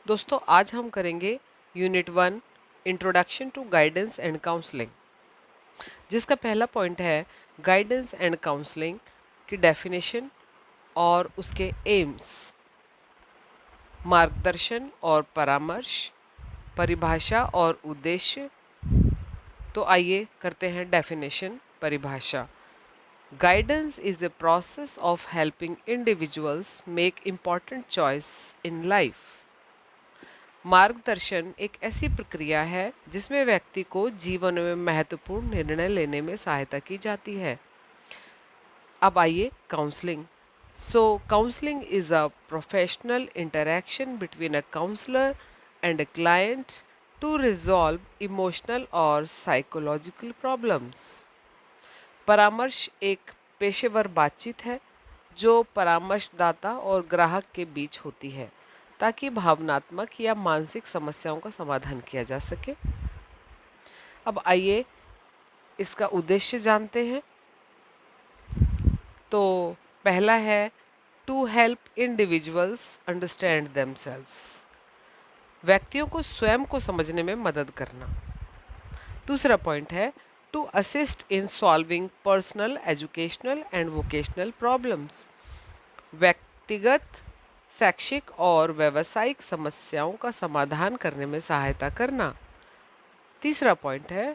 दोस्तों आज हम करेंगे unit 1 introduction to guidance and counselling, जिसका पहला पॉइंट है गाइडेंस एंड काउंसलिंग की डेफिनेशन और उसके एम्स। मार्गदर्शन और परामर्श, परिभाषा और उद्देश्य। तो आइए करते हैं डेफिनेशन, परिभाषा। Guidance is the process of helping individuals make important choice in life. मार्गदर्शन एक ऐसी प्रक्रिया है जिसमें व्यक्ति को जीवन में महत्वपूर्ण निर्णय लेने में सहायता की जाती है। अब आइए counselling. Counselling is a professional interaction between a counsellor and a client to resolve emotional और साइकोलॉजिकल प्रॉब्लम्स। परामर्श एक पेशेवर बातचीत है जो परामर्शदाता और ग्राहक के बीच होती है ताकि भावनात्मक या मानसिक समस्याओं का समाधान किया जा सके। अब आइए इसका उद्देश्य जानते हैं। तो पहला है to help individuals understand themselves, व्यक्तियों को स्वयं को समझने में मदद करना। दूसरा पॉइंट है to assist in solving personal, educational and vocational problems, व्यक्तिगत, शैक्षिक और व्यावसायिक समस्याओं का समाधान करने में सहायता करना। तीसरा पॉइंट है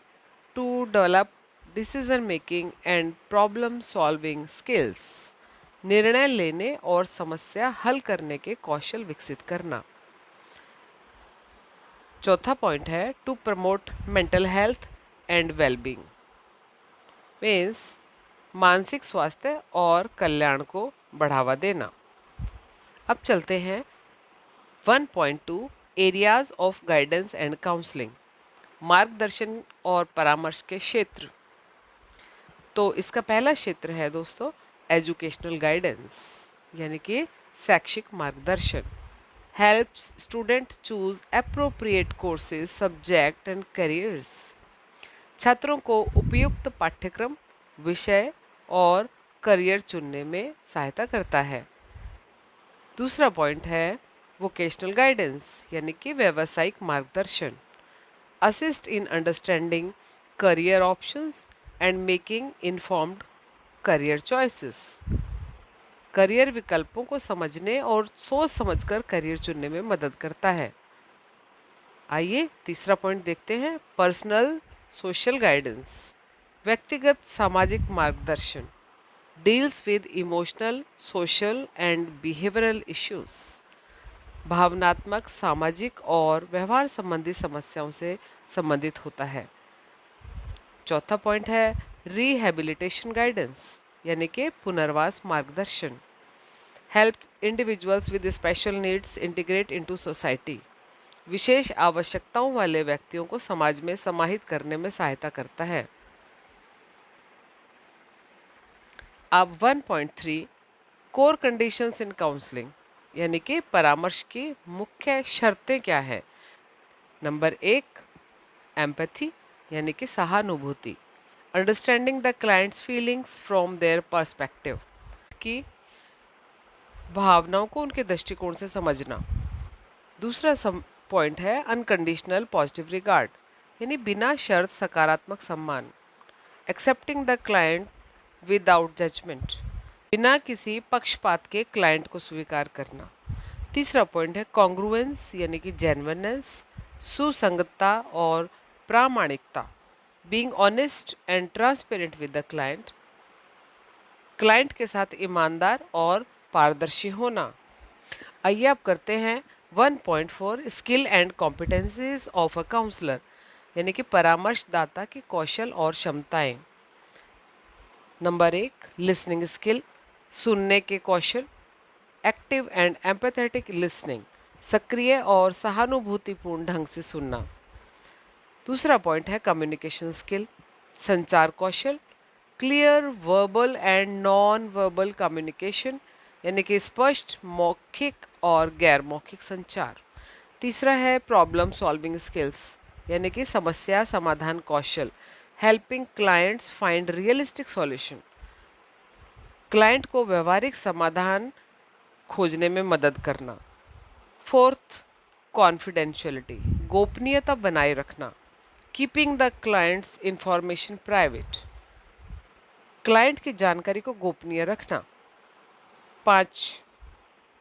to develop decision making and problem solving skills, निर्णय लेने और समस्या हल करने के कौशल विकसित करना। चौथा पॉइंट है to promote mental health and wellbeing, means मानसिक स्वास्थ्य और कल्याण को बढ़ावा देना। अब चलते हैं 1.2 areas of guidance and counselling, मार्गदर्शन और परामर्श के क्षेत्र। तो इसका पहला क्षेत्र है दोस्तों एजुकेशनल गाइडेंस, यानी कि शैक्षिक मार्गदर्शन। Helps student choose appropriate courses, subject and careers, छात्रों को उपयुक्त पाठ्यक्रम, विषय और करियर चुनने में सहायता करता है। दूसरा पॉइंट है वोकेशनल गाइडेंस, यानी कि व्यावसायिक मार्गदर्शन। Assist in understanding career options and making informed career choices, career विकल्पों को समझने और सोच समझकर करियर चुनने में मदद करता है। आइए तीसरा पॉइंट देखते हैं पर्सनल सोशल गाइडेंस, व्यक्तिगत सामाजिक मार्गदर्शन। Deals with emotional, social and behavioural issues, भावनात्मक, सामाजिक और व्यवहार संबंधी समस्याओं से संबंधित होता है। चौथा पॉइंट है रिहैबिलिटेशन गाइडेंस, यानी कि पुनर्वास मार्गदर्शन। Help individuals with special needs integrate into society, विशेष आवश्यकताओं वाले व्यक्तियों को समाज में समाहित करने में सहायता करता है। अब 1.3 कोर कंडीशंस इन काउंसलिंग, यानी कि परामर्श की मुख्य शर्तें क्या है। नंबर 1 एम्पैथी, यानी कि सहानुभूति, understanding the clients feelings from their perspective, की भावनाओं को उनके दृष्टिकोण से समझना। दूसरा पॉइंट है अनकंडीशनल पॉजिटिव रिगार्ड, यानी बिना शर्त सकारात्मक सम्मान, accepting the client without judgement, बिना किसी पक्षपात के क्लाइंट को स्वीकार करना। तीसरा पॉइंट है कॉन्ग्रुएंस, यानी कि जेन्युइननेस, सुसंगतता और प्रामाणिकता, being honest and transparent with the client, client के साथ ईमानदार और पारदर्शी होना। आइए अब करते हैं 1.4 skill and competencies of a counsellor, यानी कि परामर्शदाता की कौशल और क्षमताएं। नंबर 1 लिसनिंग स्किल, सुनने के कौशल, एक्टिव एंड एम्पैथेटिक लिसनिंग, सक्रिय और सहानुभूतिपूर्ण ढंग से सुनना। दूसरा पॉइंट है कम्युनिकेशन स्किल, संचार कौशल, clear verbal and non verbal communication, यानी कि स्पष्ट मौखिक और गैर मौखिक संचार। तीसरा है प्रॉब्लम सॉल्विंग स्किल्स, यानी कि समस्या समाधान कौशल, helping clients find realistic solution, client को व्यवहारिक समाधान खोजने में मदद करना। फोर्थ कॉन्फिडेंशियलिटी, गोपनीयता बनाए रखना, keeping the clients information private, client की जानकारी को गोपनीय रखना। 5,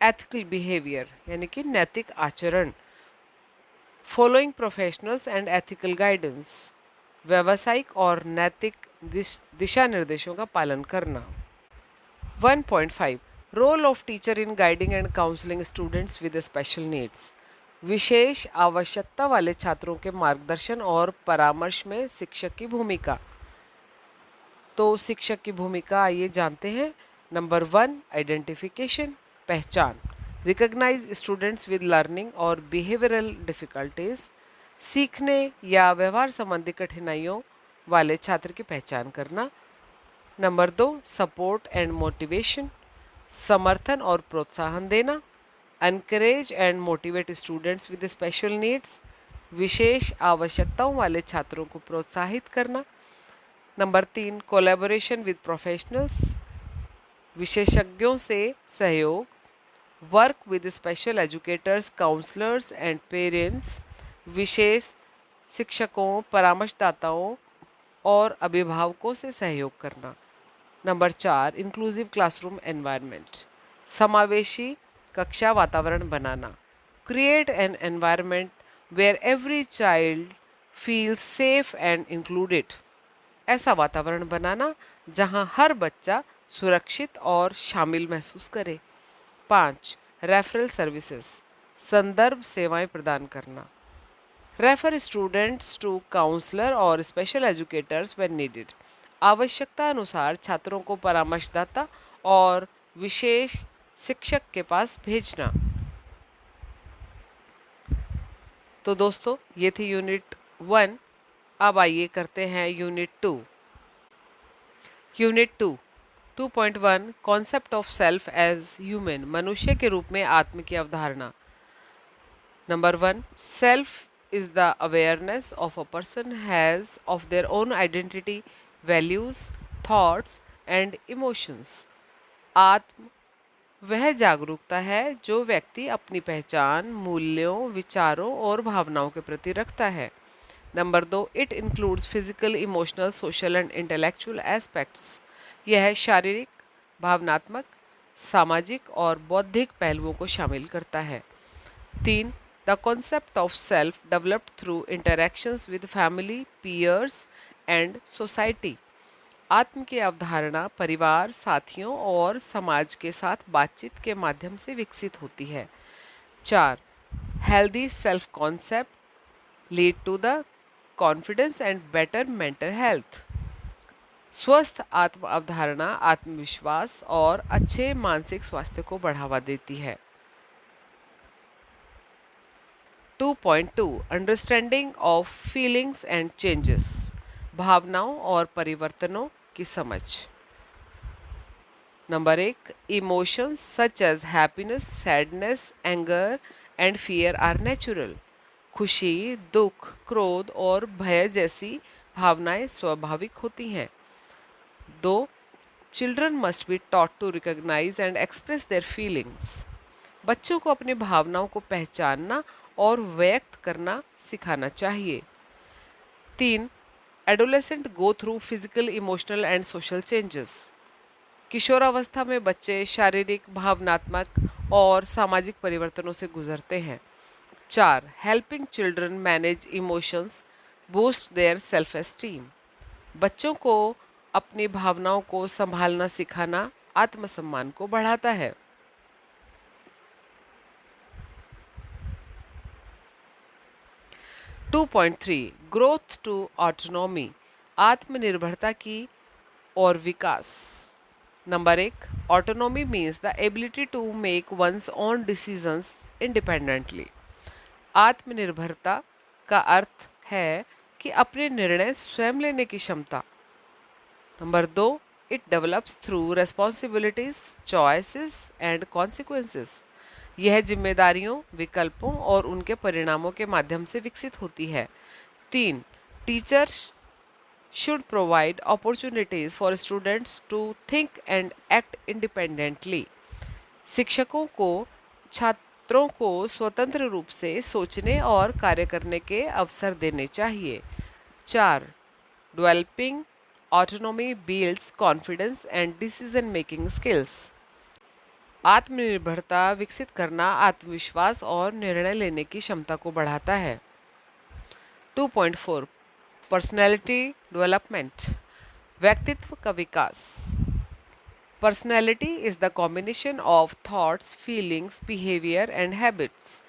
एथिकल बिहेवियर यानी कि नैतिक आचरण, following professionals and ethical guidance, व्यावसायिक और नैतिक दिशा निर्देशों का पालन करना। 1.5, role of teacher in guiding and counselling students with special needs, विशेष आवश्यकता वाले छात्रों के मार्गदर्शन और परामर्श में शिक्षक की भूमिका। तो शिक्षक की भूमिका आइए जानते हैं। नंबर 1, आइडेंटिफिकेशन, पहचान, रिकॉग्नाइज स्टूडेंट्स विद लर्निंग और बिहेवियरल डिफिकल्टीज, सीखने या व्यवहार संबंधी कठिनाइयों वाले छात्र की पहचान करना। नंबर 2, सपोर्ट एंड मोटिवेशन, समर्थन और प्रोत्साहन देना, encourage and motivate students with special needs, विशेष आवश्यकताओं वाले छात्रों को प्रोत्साहित करना। नंबर 3, कोलैबोरेशन विद प्रोफेशनल्स, विशेषज्ञों से सहयोग, work with special educators, counsellors and parents, विशेष शिक्षकों, परामर्शदाताओं और अभिभावकों से सहयोग करना। नंबर 4, इंक्लूसिव क्लासरूम एनवायरनमेंट, समावेशी कक्षा वातावरण बनाना, create an environment where every child feels safe and included, ऐसा वातावरण बनाना जहां हर बच्चा सुरक्षित और शामिल महसूस करे। 5, रेफरल सर्विसेज, संदर्भ सेवाएं प्रदान करना, रेफर स्टूडेंट्स टू काउंसलर और स्पेशल एजुकेटर्स व्हेन नीडेड, आवश्यकता अनुसार छात्रों को परामर्शदाता और विशेष शिक्षक के पास भेजना। तो दोस्तों ये थी यूनिट 1। अब आइए करते हैं unit 2। Unit 2 2.1, concept of self as human, मनुष्य के रूप में आत्म की अवधारणा। Number 1, self is the awareness of a person has of their own identity, values, thoughts and emotions. आत्म वह जागरूकता है जो व्यक्ति अपनी पहचान, मूल्यों, विचारों और भावनाओं के प्रति रखता है। Number 2, it includes physical, emotional, social and intellectual aspects, यह शारीरिक, भावनात्मक, सामाजिक और बौद्धिक पहलुओं को शामिल करता है। 3, the concept of self developed through interactions with family, peers and society. आत्म की अवधारणा परिवार, साथियों और समाज के साथ बातचीत के माध्यम से विकसित होती है। 4, healthy self concept lead to the confidence and better mental health. स्वस्थ आत्म अवधारणा आत्मविश्वास और अच्छे मानसिक स्वास्थ्य को बढ़ावा देती है। 2.2, understanding of feelings and changes, भावनाओं और परिवर्तनों की समझ। Number 1, emotions such as happiness, sadness, anger and fear are natural, खुशी, दुख, क्रोध और भय जैसी भावनाएं स्वाभाविक होती हैं। 2, children must be taught to recognise and express their feelings, बच्चों को अपनी भावनाओं को पहचानना और व्यक्त करना सिखाना चाहिए। 3, adolescent go through physical, emotional and social changes, किशोरावस्था में बच्चे शारीरिक, भावनात्मक और सामाजिक परिवर्तनों से गुजरते हैं। 4, helping children manage emotions boost their self esteem, बच्चों को अपनी भावनाओं को संभालना सिखाना आत्मसम्मान को बढ़ाता है। 2.3, ग्रोथ टू ऑटोनॉमी, आत्मनिर्भरता की और विकास। Number 1, autonomy means the ability to make one's own decisions independently, आत्मनिर्भरता का अर्थ है कि अपने निर्णय स्वयं लेने की क्षमता। Number 2, it develops through responsibilities, choices and consequences, यह जिम्मेदारियों, विकल्पों और उनके परिणामों के माध्यम से विकसित होती है। 3, teachers should provide opportunities for students to think and act independently, शिक्षकों को छात्रों को स्वतंत्र रूप से सोचने और कार्य करने के अवसर देने चाहिए। 4. Developing autonomy builds confidence and decision making skills. आत्मनिर्भरता विकसित करना आत्मविश्वास और निर्णय लेने की क्षमता को बढ़ाता है। 2.4 पर्सनैलिटी डेवलपमेंट, व्यक्तित्व का विकास। Personality is the combination of thoughts, feelings, behaviour and habits.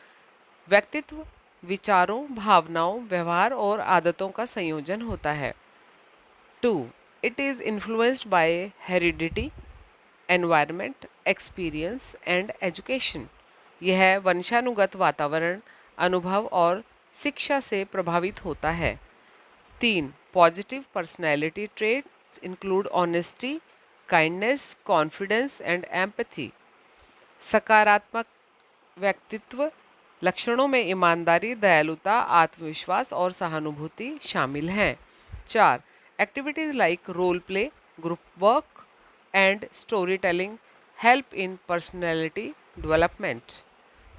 व्यक्तित्व विचारों, भावनाओं, व्यवहार और आदतों का संयोजन होता है। 2. It is influenced by heredity, environment, experience and education. यह वंशानुगत, वातावरण, अनुभव और शिक्षा से प्रभावित होता है। 3. Positive personality traits include honesty, kindness, confidence and empathy. सकारात्मक व्यक्तित्व लक्षणों में ईमानदारी, दयालुता, आत्मविश्वास और सहानुभूति शामिल हैं। 4. Activities like role play, group work and story telling help in personality development.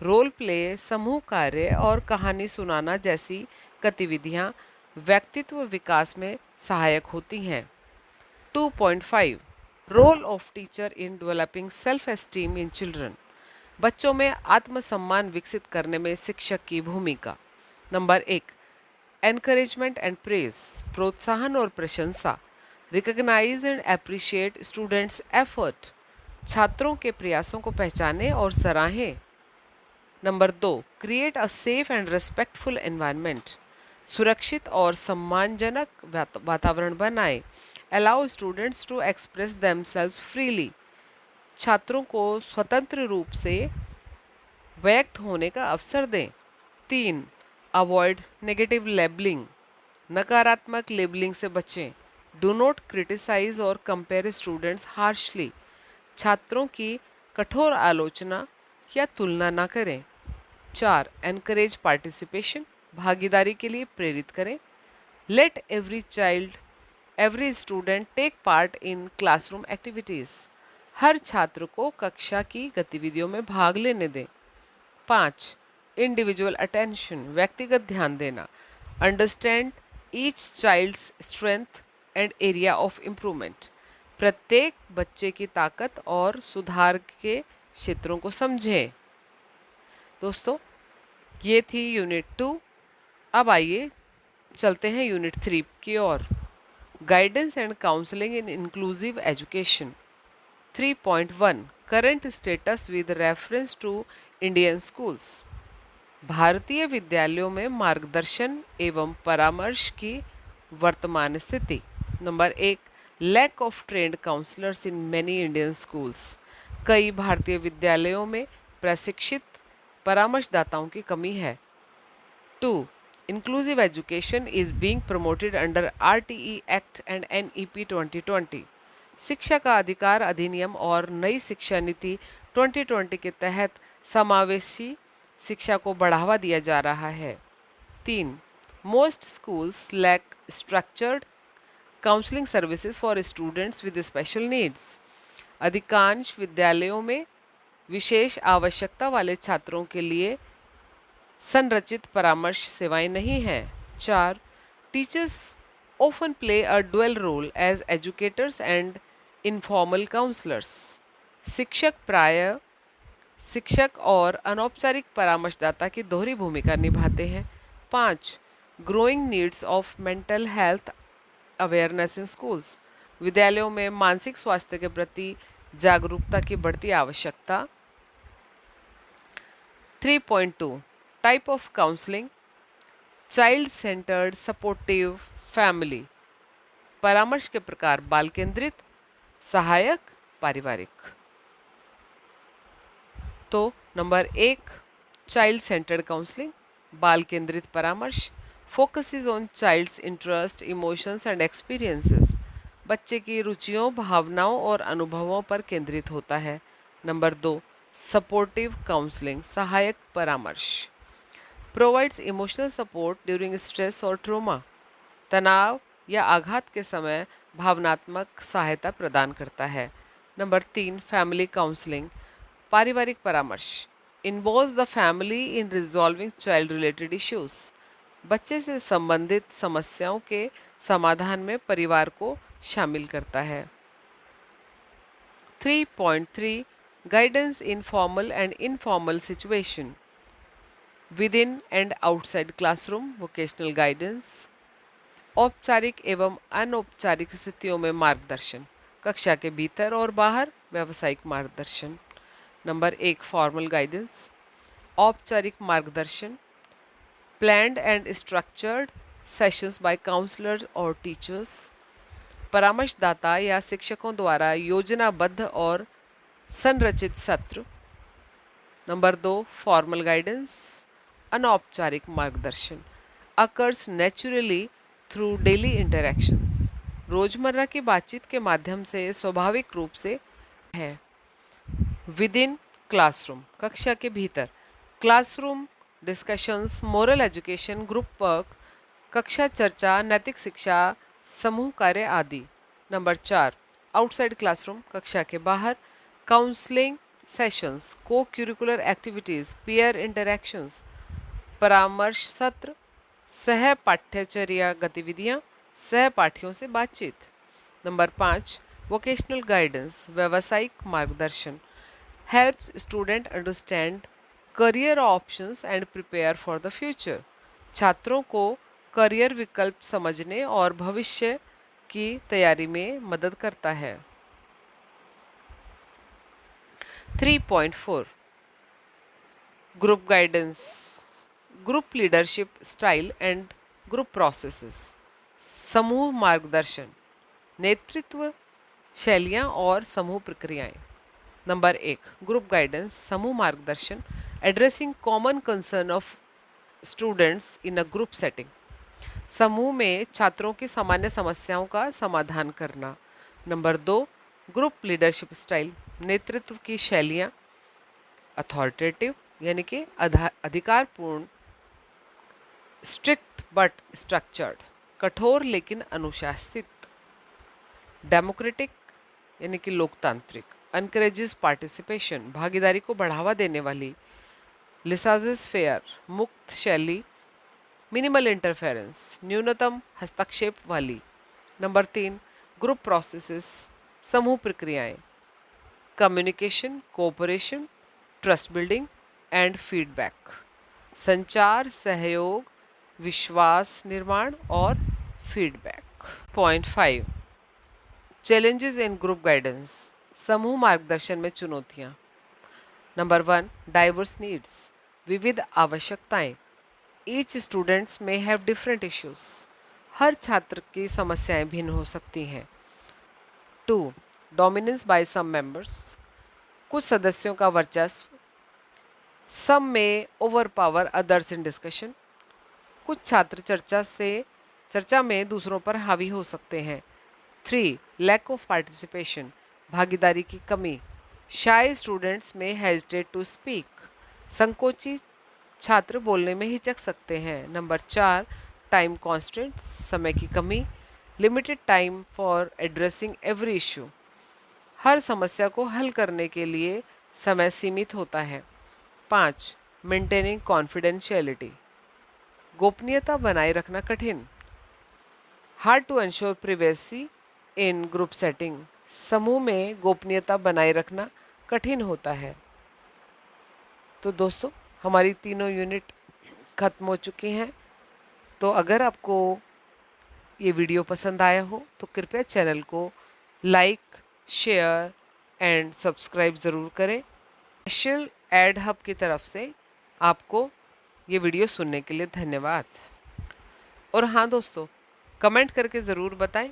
Role play, समूह कार्य और कहानी सुनाना जैसी गतिविधियां व्यक्तित्व विकास में सहायक होती हैं। 2.5 role of teacher in developing self esteem in children. बच्चों में आत्मसम्मान विकसित करने में शिक्षक की भूमिका। नंबर 1 एनकरेजमेंट एंड प्रेज, प्रोत्साहन और प्रशंसा। Recognise and appreciate students effort, छात्रों के प्रयासों को पहचानें और सराहें। Number 2 create a safe and respectful environment, सुरक्षित और सम्मानजनक वातावरण बनाएं। Allow students to express themselves freely, छात्रों को स्वतंत्र रूप से व्यक्त होने का अवसर दें। 3 अवॉइड नेगेटिव लेबलिंग, नकारात्मक लेबलिंग से बचें। डू नॉट क्रिटिसाइज और कंपेयर स्टूडेंट्स हार्शली, छात्रों की कठोर आलोचना या तुलना ना करें। 4 एनकरेज पार्टिसिपेशन, भागीदारी के लिए प्रेरित करें। Let every student take part in classroom activities, हर छात्र को कक्षा की गतिविधियों में भाग लेने दें। 5 इंडिविजुअल अटेंशन, व्यक्तिगत ध्यान देना। Understand each child's strength and area of improvement, प्रत्येक बच्चे की ताकत और सुधार के क्षेत्रों को समझें। दोस्तों, ये थी यूनिट 2। अब आइए चलते हैं यूनिट 3 की ओर। Guidance and counselling in inclusive education. 3.1 current status with reference to Indian schools. भारतीय विद्यालयों में मार्गदर्शन एवं परामर्श की वर्तमान स्थिति। Number 1 lack of trained counsellors in many Indian schools, कई भारतीय विद्यालयों में प्रशिक्षित परामर्शदाताओं की कमी है। 2 inclusive education is being promoted under RTE act and NEP 2020, शिक्षा का अधिकार अधिनियम और नई शिक्षा नीति 2020 के तहत समावेशी शिक्षा को बढ़ावा दिया जा रहा है। 3 most schools lack structured counselling services for students with special needs, अधिकांश विद्यालयों में विशेष आवश्यकता वाले छात्रों के लिए संरचित परामर्श सेवाएं नहीं हैं। 4 teachers often play a dual role as educators and informal counselors, शिक्षक प्रायः शिक्षक और अनौपचारिक परामर्शदाता की दोहरी भूमिका निभाते हैं। 5 growing needs of mental health awareness in schools, विद्यालयों में मानसिक स्वास्थ्य के प्रति जागरूकता की बढ़ती आवश्यकता। 3.2 type of counselling, child centred, supportive, family. परामर्श के प्रकार बाल केंद्रित, सहायक, पारिवारिक। तो नंबर 1 चाइल्ड सेंटर्ड काउंसलिंग, बाल केंद्रित परामर्श, focuses on child's interest, emotions and experiences, बच्चे की रुचियों, भावनाओं और अनुभवों पर केंद्रित होता है। नंबर 2 सपोर्टिव काउंसलिंग, सहायक परामर्श, provides emotional support during stress और ट्रॉमा, तनाव या आघात के समय भावनात्मक सहायता प्रदान करता है। नंबर 3 फैमिली काउंसलिंग, पारिवारिक परामर्श, involves the family in resolving child related issues. बच्चे से संबंधित समस्याओं के समाधान में परिवार को शामिल करता है। 3.3 guidance in formal and informal situation, with in and outside classroom vocational guidance. औपचारिक एवं अनौपचारिक स्थितियों में मार्गदर्शन, कक्षा के भीतर और बाहर व्यावसायिक मार्गदर्शन। नंबर 1 फॉर्मल गाइडेंस, औपचारिक मार्गदर्शन, planned and structured sessions by counsellor और टीचर्स, परामर्शदाता या शिक्षकों द्वारा योजनाबद्ध और संरचित सत्र। नंबर 2 फॉर्मल गाइडेंस, अनौपचारिक मार्गदर्शन, occurs naturally through daily interactions, रोजमर्रा की बातचीत के माध्यम से स्वाभाविक रूप से है। विद इन क्लासरूम, कक्षा के भीतर, classroom discussions, moral education, group work, कक्षा चर्चा, नैतिक शिक्षा, समूह कार्य आदि। नंबर 4 आउटसाइड क्लासरूम, कक्षा के बाहर, काउंसलिंग सेशंस, को क्यूरिकुलर एक्टिविटीज़, पीयर इंटरैक्शंस, परामर्श सत्र, सह पाठ्यचर्या गतिविधियाँ, सहपाठियों से बातचीत। नंबर 5 वोकेशनल गाइडेंस, व्यावसायिक मार्गदर्शन, helps student understand career options and prepare for the future, छात्रों को करियर विकल्प समझने और भविष्य की तैयारी में मदद करता है। 3.4 group guidance, group leadership style and group processes, समूह मार्गदर्शन, नेतृत्व शैलियाँ और समूह प्रक्रियाएं। नंबर 1 ग्रुप गाइडेंस, समूह मार्गदर्शन, addressing common concern of students in a group setting, समूह में छात्रों की सामान्य समस्याओं का समाधान करना। नंबर 2 ग्रुप लीडरशिप स्टाइल, नेतृत्व की शैलियाँ, अथॉरिटेटिव यानी कि अधिकारपूर्ण, स्ट्रिक्ट बट स्ट्रक्चर्ड, कठोर लेकिन अनुशासित, डेमोक्रेटिक यानी कि लोकतांत्रिक, एनकरेजेस पार्टिसिपेशन, भागीदारी को बढ़ावा देने वाली, लिसाजेस फेयर, मुक्त शैली, मिनिमल इंटरफेरेंस, न्यूनतम हस्तक्षेप वाली। नंबर 3 ग्रुप प्रोसेसेस, समूह प्रक्रियाएं, communication, cooperation, trust building and feedback, संचार, सहयोग, विश्वास निर्माण और feedback. 5 challenges in group guidance, समूह मार्गदर्शन में चुनौतियाँ। नंबर 1 डाइवर्स नीड्स, विविध आवश्यकताएं, ईच स्टूडेंट्स में हैव डिफरेंट इश्यूज, हर छात्र की समस्याएं भिन्न हो सकती हैं। 2 डोमिनेंस बाय सम मेंबर्स, कुछ सदस्यों का वर्चस्व, सम में over power others in discussion, कुछ छात्र चर्चा में दूसरों पर हावी हो सकते हैं। 3 लैक ऑफ पार्टिसिपेशन, भागीदारी की कमी, शाय स्टूडेंट्स में हेजिटेट टू स्पीक, संकोची छात्र बोलने में हिचक सकते हैं। नंबर 4 टाइम कॉन्स्टेंट्स, समय की कमी, limited time for addressing every issue, हर समस्या को हल करने के लिए समय सीमित होता है। 5 मेंटेनिंग कॉन्फिडेंशियलिटी, गोपनीयता बनाए रखना कठिन, hard to ensure privacy in group setting, समूह में गोपनीयता बनाए रखना कठिन होता है। तो दोस्तों हमारी तीनों यूनिट ख़त्म हो चुकी हैं। तो अगर आपको ये वीडियो पसंद आया हो तो कृपया चैनल को लाइक, शेयर एंड सब्सक्राइब ज़रूर करें। स्पेशल एड हब की तरफ से आपको ये वीडियो सुनने के लिए धन्यवाद। और हाँ दोस्तों, कमेंट करके ज़रूर बताएं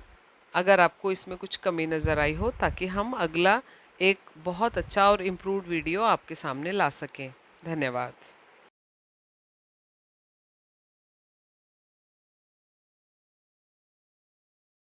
अगर आपको इसमें कुछ कमी नज़र आई हो, ताकि हम अगला एक बहुत अच्छा और इम्प्रूव्ड वीडियो आपके सामने ला सकें। धन्यवाद।